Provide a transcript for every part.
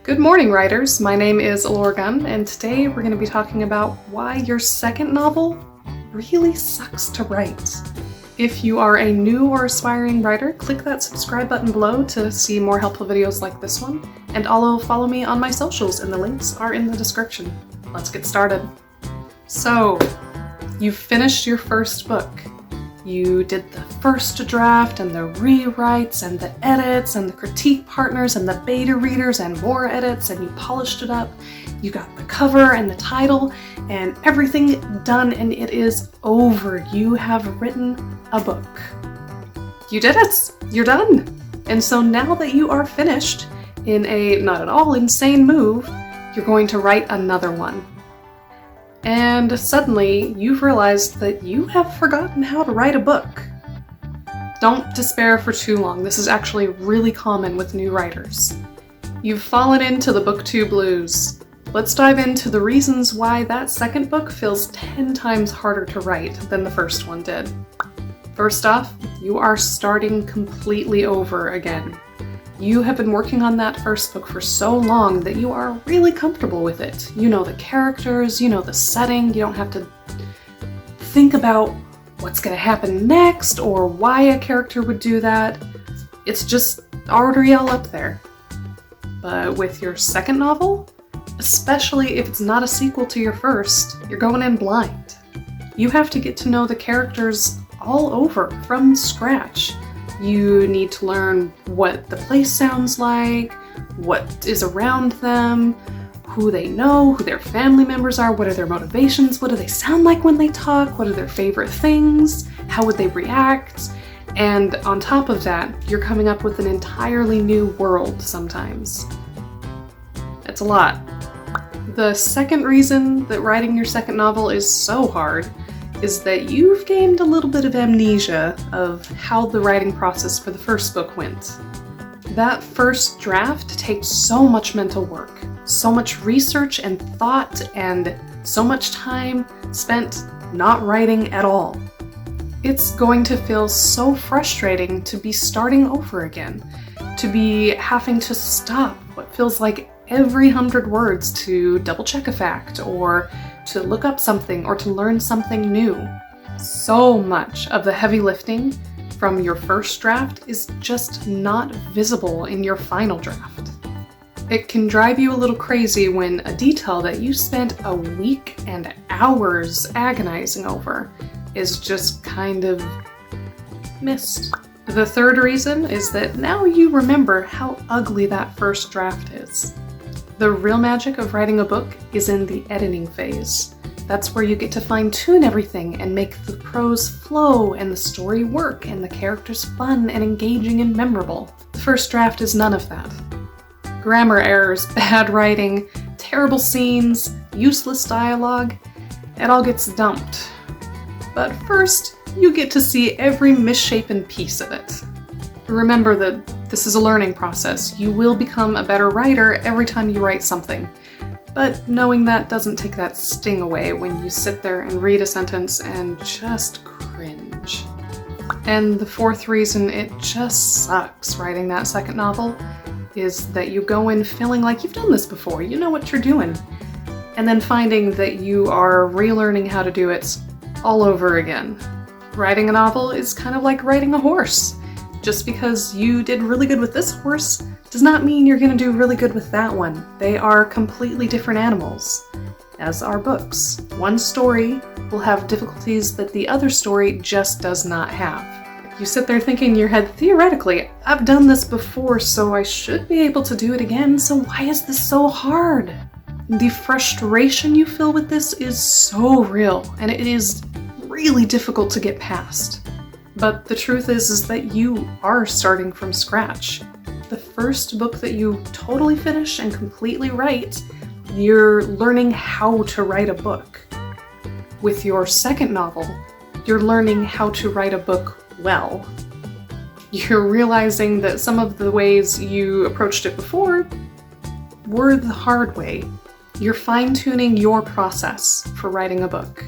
Good morning, writers! My name is Elora Gunn, and today we're going to be talking about why your second novel really sucks to write. If you are a new or aspiring writer, click that subscribe button below to see more helpful videos like this one, and also follow me on my socials, and the links are in the description. Let's get started. So, you've finished your first book. You did the first draft and the rewrites and the edits and the critique partners and the beta readers and more edits, and you polished it up. You got the cover and the title and everything done, and it is over. You have written a book. You did it! You're done! And so now that you are finished, in a not at all insane move, you're going to write another one. And suddenly, you've realized that you have forgotten how to write a book. Don't despair for too long. This is actually really common with new writers. You've fallen into the book 2 blues. Let's dive into the reasons why that second book feels 10 times harder to write than the first one did. First off, you are starting completely over again. You have been working on that first book for so long that you are really comfortable with it. You know the characters, you know the setting, you don't have to think about what's going to happen next or why a character would do that. It's just already all up there. But with your second novel, especially if it's not a sequel to your first, you're going in blind. You have to get to know the characters all over from scratch. You need to learn what the place sounds like, what is around them, who they know, who their family members are, what are their motivations, what do they sound like when they talk, what are their favorite things, how would they react, and on top of that, you're coming up with an entirely new world sometimes. It's a lot. The second reason that writing your second novel is so hard is that you've gained a little bit of amnesia of how the writing process for the first book went. That first draft takes so much mental work, so much research and thought, and so much time spent not writing at all. It's going to feel so frustrating to be starting over again, to be having to stop what feels like every 100 words to double check a fact, or to look up something, or to learn something new. So much of the heavy lifting from your first draft is just not visible in your final draft. It can drive you a little crazy when a detail that you spent a week and hours agonizing over is just kind of missed. The third reason is that now you remember how ugly that first draft is. The real magic of writing a book is in the editing phase. That's where you get to fine-tune everything and make the prose flow and the story work and the characters fun and engaging and memorable. The first draft is none of that. Grammar errors, bad writing, terrible scenes, useless dialogue, it all gets dumped. But first, you get to see every misshapen piece of it. Remember that this is a learning process. You will become a better writer every time you write something. But knowing that doesn't take that sting away when you sit there and read a sentence and just cringe. And the fourth reason it just sucks writing that second novel is that you go in feeling like you've done this before, you know what you're doing, and then finding that you are relearning how to do it all over again. Writing a novel is kind of like riding a horse. Just because you did really good with this horse does not mean you're going to do really good with that one. They are completely different animals, as are books. One story will have difficulties that the other story just does not have. You sit there thinking in your head, theoretically, I've done this before, so I should be able to do it again, so why is this so hard? The frustration you feel with this is so real, and it is really difficult to get past. But the truth is that you are starting from scratch. The first book that you totally finish and completely write, you're learning how to write a book. With your second novel, you're learning how to write a book well. You're realizing that some of the ways you approached it before were the hard way. You're fine-tuning your process for writing a book,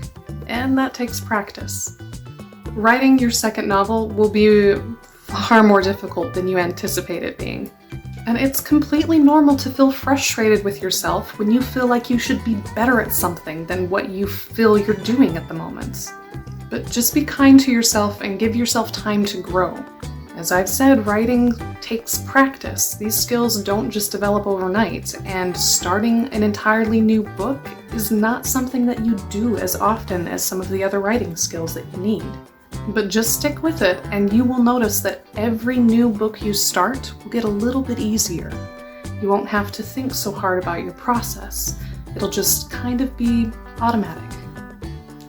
and that takes practice. Writing your second novel will be far more difficult than you anticipate it being. And it's completely normal to feel frustrated with yourself when you feel like you should be better at something than what you feel you're doing at the moment. But just be kind to yourself and give yourself time to grow. As I've said, writing takes practice. These skills don't just develop overnight, and starting an entirely new book is not something that you do as often as some of the other writing skills that you need. But just stick with it, and you will notice that every new book you start will get a little bit easier. You won't have to think so hard about your process. It'll just kind of be automatic.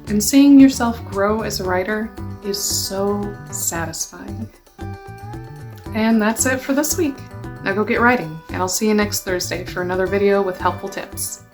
And seeing yourself grow as a writer is so satisfying. And that's it for this week. Now go get writing, and I'll see you next Thursday for another video with helpful tips.